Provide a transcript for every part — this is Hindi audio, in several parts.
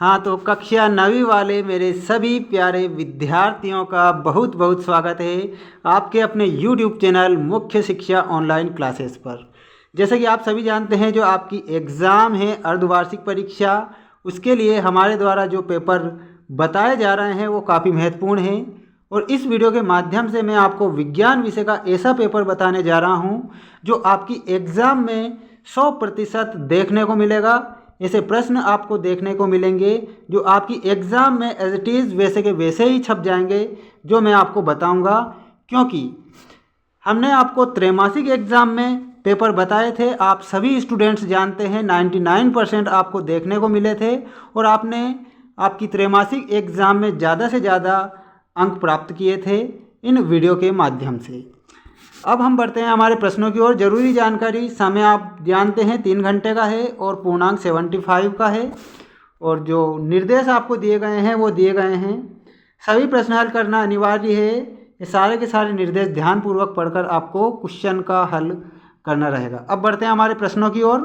हाँ, तो कक्षा 9वीं वाले मेरे सभी प्यारे विद्यार्थियों का बहुत बहुत स्वागत है आपके अपने YouTube चैनल मुख्य शिक्षा ऑनलाइन क्लासेस पर। जैसे कि आप सभी जानते हैं, जो आपकी एग्ज़ाम है अर्धवार्षिक परीक्षा, उसके लिए हमारे द्वारा जो पेपर बताए जा रहे हैं वो काफ़ी महत्वपूर्ण हैं। और इस वीडियो के माध्यम से मैं आपको विज्ञान विषय का ऐसा पेपर बताने जा रहा हूँ जो आपकी एग्ज़ाम में 100% देखने को मिलेगा। ऐसे प्रश्न आपको देखने को मिलेंगे जो आपकी एग्ज़ाम में एज इट इज़ वैसे के वैसे ही छप जाएंगे, जो मैं आपको बताऊंगा। क्योंकि हमने आपको त्रैमासिक एग्ज़ाम में पेपर बताए थे, आप सभी स्टूडेंट्स जानते हैं 99% आपको देखने को मिले थे और आपने आपकी त्रैमासिक एग्ज़ाम में ज़्यादा से ज़्यादा अंक प्राप्त किए थे इन वीडियो के माध्यम से। अब हम बढ़ते हैं हमारे प्रश्नों की ओर। जरूरी जानकारी, समय आप जानते हैं 3 घंटे का है और पूर्णांक 75 का है। और जो निर्देश आपको दिए गए हैं वो दिए गए हैं। सभी प्रश्न हल करना अनिवार्य है। ये सारे के सारे निर्देश ध्यानपूर्वक पढ़कर आपको क्वेश्चन का हल करना रहेगा। अब बढ़ते हैं हमारे प्रश्नों की ओर।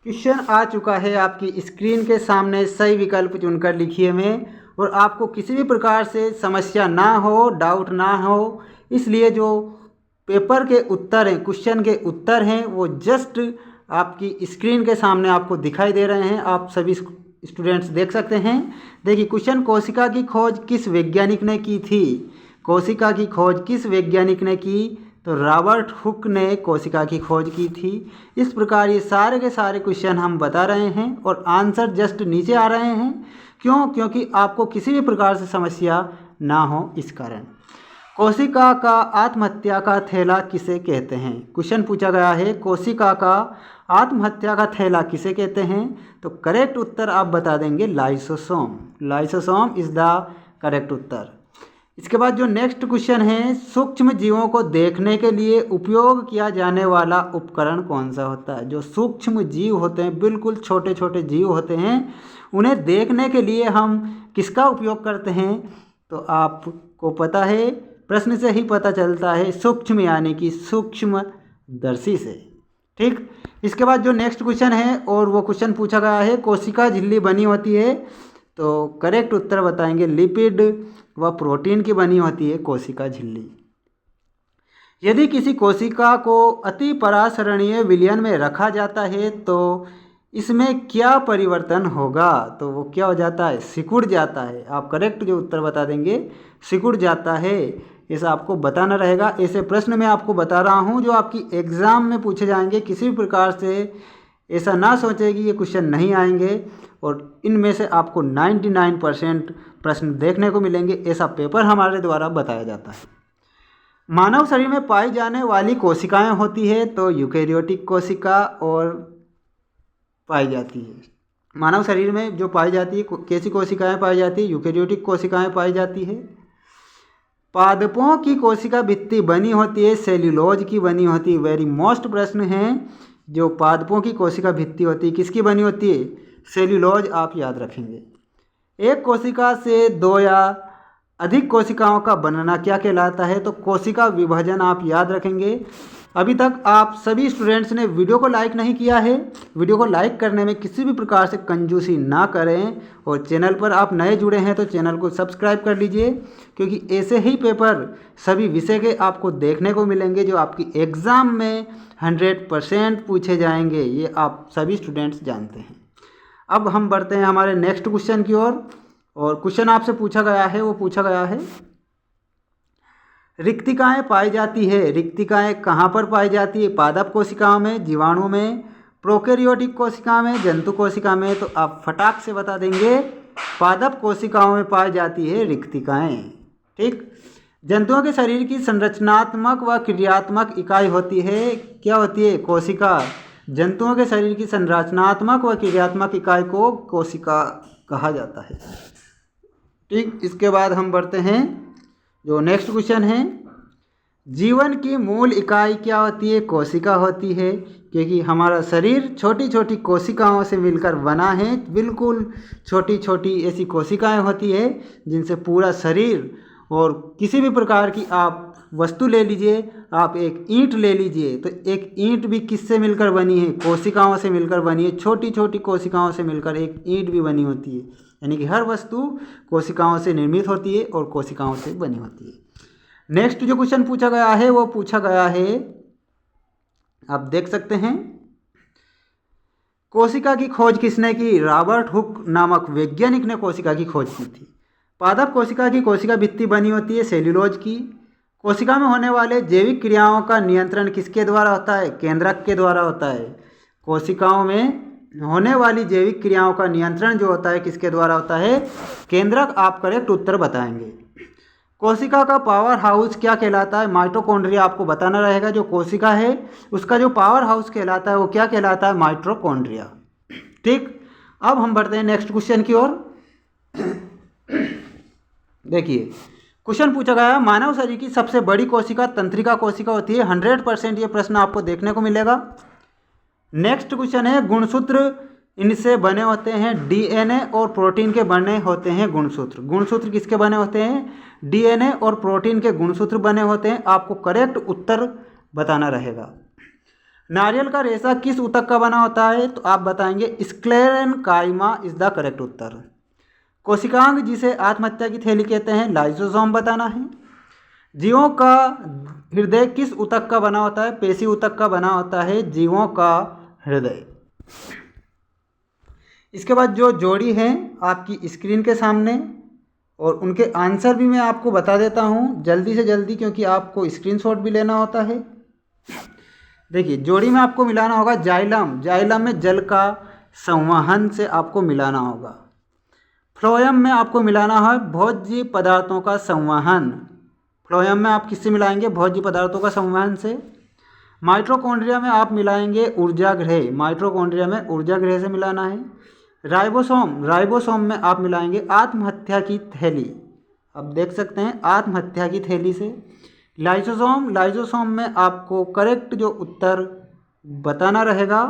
क्वेश्चन आ चुका है आपकी स्क्रीन के सामने, सही विकल्प चुनकर लिखिए में। और आपको किसी भी प्रकार से समस्या ना हो, डाउट ना हो, इसलिए जो पेपर के उत्तर हैं, क्वेश्चन के उत्तर हैं, वो जस्ट आपकी स्क्रीन के सामने आपको दिखाई दे रहे हैं। आप सभी स्टूडेंट्स देख सकते हैं। देखिए क्वेश्चन, कोशिका की खोज किस वैज्ञानिक ने की थी? कोशिका की खोज किस वैज्ञानिक ने की? तो रॉबर्ट हुक ने कोशिका की खोज की थी। इस प्रकार ये सारे के सारे क्वेश्चन हम बता रहे हैं और आंसर जस्ट नीचे आ रहे हैं। क्यों? क्योंकि आपको किसी भी प्रकार से समस्या ना हो, इस कारण। कोशिका का आत्महत्या का थैला किसे कहते हैं? क्वेश्चन पूछा गया है, कोशिका का आत्महत्या का थैला किसे कहते हैं? तो करेक्ट उत्तर आप बता देंगे lysosome. Lysosome is the correct उत्तर। इसके बाद जो नेक्स्ट क्वेश्चन है, सूक्ष्म जीवों को देखने के लिए उपयोग किया जाने वाला उपकरण कौन सा होता है? जो सूक्ष्म जीव होते हैं, बिल्कुल छोटे छोटे जीव होते हैं, उन्हें देखने के लिए हम किसका उपयोग करते हैं? तो आपको पता है, प्रश्न से ही पता चलता है, सूक्ष्म यानी कि सूक्ष्मदर्शी से। ठीक। इसके बाद जो नेक्स्ट क्वेश्चन है, और वो क्वेश्चन पूछा गया है, कोशिका झिल्ली बनी होती है, तो करेक्ट उत्तर बताएंगे लिपिड व प्रोटीन की बनी होती है कोशिका झिल्ली। यदि किसी कोशिका को अति परासरणीय विलयन में रखा जाता है तो इसमें क्या परिवर्तन होगा? तो वो क्या हो जाता है? सिकुड़ जाता है। आप करेक्ट जो उत्तर बता देंगे, सिकुड़ जाता है, ऐसा आपको बताना रहेगा। ऐसे प्रश्न मैं आपको बता रहा हूँ जो आपकी एग्ज़ाम में पूछे जाएंगे। किसी भी प्रकार से ऐसा ना सोचें कि ये क्वेश्चन नहीं आएंगे, और इनमें से आपको 99% प्रश्न देखने को मिलेंगे। ऐसा पेपर हमारे द्वारा बताया जाता है। मानव शरीर में पाई जाने वाली कोशिकाएं होती है, तो यूकेरियोटिक कोशिका और पाई जाती है। मानव शरीर में जो पाई जाती है, कैसी कोशिकाएं पाई जाती है? यूकेरियोटिक कोशिकाएं पाई जाती है। पादपों की कोशिका भित्ति बनी होती है सेल्यूलोज की बनी होती है। वेरी मोस्ट प्रश्न है, जो पादपों की कोशिका भित्ति होती है किसकी बनी होती है? सेल्यूलोज। आप याद रखेंगे। एक कोशिका से 2 या अधिक कोशिकाओं का बनना क्या कहलाता है? तो कोशिका विभाजन। आप याद रखेंगे। अभी तक आप सभी स्टूडेंट्स ने वीडियो को लाइक नहीं किया है। वीडियो को लाइक करने में किसी भी प्रकार से कंजूसी ना करें, और चैनल पर आप नए जुड़े हैं तो चैनल को सब्सक्राइब कर लीजिए, क्योंकि ऐसे ही पेपर सभी विषय के आपको देखने को मिलेंगे जो आपकी एग्ज़ाम में 100% पूछे जाएंगे। ये आप सभी स्टूडेंट्स जानते हैं। अब हम बढ़ते हैं हमारे नेक्स्ट क्वेश्चन की ओर। और क्वेश्चन आपसे पूछा गया है, वो पूछा गया है, रिक्तिकाएं पाई जाती है। रिक्तिकाएं कहाँ पर पाई जाती है? पादप कोशिकाओं में, जीवाणु में, प्रोकैरियोटिक कोशिका में, जंतु कोशिका में। तो आप फटाक से बता देंगे पादप कोशिकाओं में पाई जाती है रिक्तिकाएं। ठीक। जंतुओं के शरीर की संरचनात्मक व क्रियात्मक इकाई होती है, क्या होती है? कोशिका। जंतुओं के शरीर की संरचनात्मक व क्रियात्मक इकाई को कोशिका कहा जाता है। ठीक। इसके बाद हम बढ़ते हैं, जो नेक्स्ट क्वेश्चन है, जीवन की मूल इकाई क्या होती है? कोशिका होती है, क्योंकि हमारा शरीर छोटी छोटी कोशिकाओं से मिलकर बना है। बिल्कुल छोटी छोटी ऐसी कोशिकाएं होती है जिनसे पूरा शरीर और किसी भी प्रकार की आप वस्तु ले लीजिए, आप एक ईंट ले लीजिए, तो एक ईंट भी किससे मिलकर बनी है? कोशिकाओं से मिलकर बनी है। छोटी छोटी कोशिकाओं से मिलकर एक ईंट भी बनी होती है। यानी कि हर वस्तु कोशिकाओं से निर्मित होती है और कोशिकाओं से बनी होती है। नेक्स्ट जो क्वेश्चन पूछा गया है वो पूछा गया है, आप देख सकते हैं, कोशिका की खोज किसने की? रॉबर्ट हुक नामक वैज्ञानिक ने कोशिका की खोज की थी। पादप कोशिका की कोशिका भित्ति बनी होती है सेल्यूलोज की। कोशिका में होने वाले जैविक क्रियाओं का नियंत्रण किसके द्वारा होता है? केंद्रक के द्वारा होता है। कोशिकाओं में होने वाली जैविक क्रियाओं का नियंत्रण जो होता है किसके द्वारा होता है? केंद्रक। आप करेक्ट उत्तर बताएंगे। कोशिका का पावर हाउस क्या कहलाता है? माइटोकॉन्ड्रिया आपको बताना रहेगा। जो कोशिका है उसका जो पावर हाउस कहलाता है वो क्या कहलाता है? माइटोकॉन्ड्रिया। ठीक, अब हम बढ़ते हैं नेक्स्ट क्वेश्चन की ओर। देखिए, क्वेश्चन पूछा गया है, मानव शरीर की सबसे बड़ी कोशिका तंत्रिका कोशिका होती है। 100% ये प्रश्न आपको देखने को मिलेगा। नेक्स्ट क्वेश्चन है, गुणसूत्र इनसे बने होते हैं। डीएनए और प्रोटीन के बने होते हैं गुणसूत्र। गुणसूत्र किसके बने होते हैं? डीएनए और प्रोटीन के गुणसूत्र बने होते हैं। आपको करेक्ट उत्तर बताना रहेगा। नारियल का रेशा किस ऊतक का बना होता है? तो आप बताएंगे स्क्लेरेनकाइमा इज द करेक्ट उत्तर। कोशिकांग जिसे आत्महत्या की थैली कहते हैं, लाइसोसोम बताना है। जीवों का हृदय किस ऊतक का बना होता है? पेशी ऊतक का बना होता है जीवों का हृदय। इसके बाद जो जोड़ी है आपकी स्क्रीन के सामने, और उनके आंसर भी मैं आपको बता देता हूँ जल्दी से जल्दी, क्योंकि आपको स्क्रीनशॉट भी लेना होता है। देखिए, जोड़ी में आपको मिलाना होगा जाइलम। जाइलम में जल का संवहन से आपको मिलाना होगा। फ्लोएम में आपको मिलाना है भोज्य पदार्थों का संवहन। फ्लोएम में आप किससे मिलाएंगे? भोज्य पदार्थों का संवहन से। माइटोकॉन्ड्रिया में आप मिलाएंगे ऊर्जा गृह। माइटोकॉन्ड्रिया में ऊर्जा गृह से मिलाना है। राइबोसोम, राइबोसोम में आप मिलाएंगे आत्महत्या की थैली। अब देख सकते हैं आत्महत्या की थैली से। लाइसोसोम, लाइसोसोम में आपको करेक्ट जो उत्तर बताना रहेगा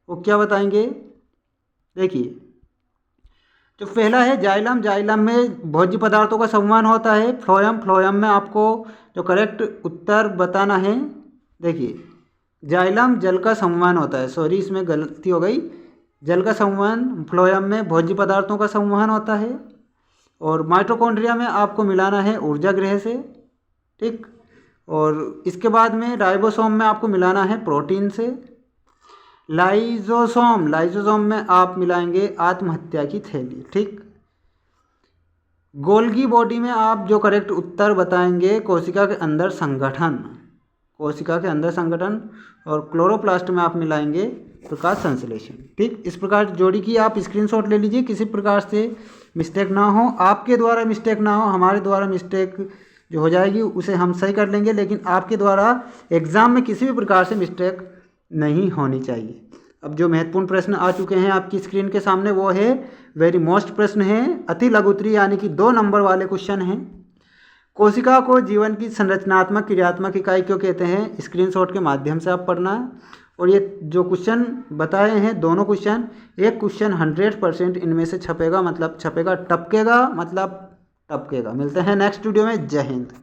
वो क्या बताएंगे? देखिए, जो पहला है जाइलम, जाइलम में भोज्य पदार्थों का संवहन होता है। फ्लोएम, फ्लोएम में आपको जो करेक्ट उत्तर बताना है, देखिए, जाइलम जल का संवहन होता है। सॉरी, इसमें गलती हो गई। जल का संवहन, फ्लोएम में भोज्य पदार्थों का संवहन होता है। और माइटोकॉन्ड्रिया में आपको मिलाना है ऊर्जा गृह से। ठीक, और इसके बाद में राइबोसोम में आपको मिलाना है प्रोटीन से। लाइसोसोम, लाइसोसोम में आप मिलाएंगे आत्महत्या की थैली। ठीक, गोल्गी बॉडी में आप जो करेक्ट उत्तर बताएंगे कोशिका के अंदर संगठन, कोशिका के अंदर संगठन। और क्लोरोप्लास्ट में आप मिलाएंगे प्रकाश संश्लेषण। ठीक, इस प्रकार जोड़ी की आप स्क्रीनशॉट ले लीजिए, किसी प्रकार से मिस्टेक ना हो, आपके द्वारा मिस्टेक ना हो। हमारे द्वारा मिस्टेक जो हो जाएगी उसे हम सही कर लेंगे, लेकिन आपके द्वारा एग्ज़ाम में किसी भी प्रकार से मिस्टेक नहीं होनी चाहिए। अब जो महत्वपूर्ण प्रश्न आ चुके हैं आपकी स्क्रीन के सामने वो है वेरी मोस्ट प्रश्न है, अति लघुत्तरी यानी कि 2 नंबर वाले क्वेश्चन हैं। कोशिका को जीवन की संरचनात्मक क्रियात्मक इकाई क्यों कहते हैं? स्क्रीनशॉट के माध्यम से आप पढ़ना है। और ये जो क्वेश्चन बताए हैं दोनों क्वेश्चन, एक क्वेश्चन 100% इनमें से छपेगा, मतलब छपेगा, टपकेगा मतलब टपकेगा। मिलते हैं नेक्स्ट वीडियो में। जय हिंद।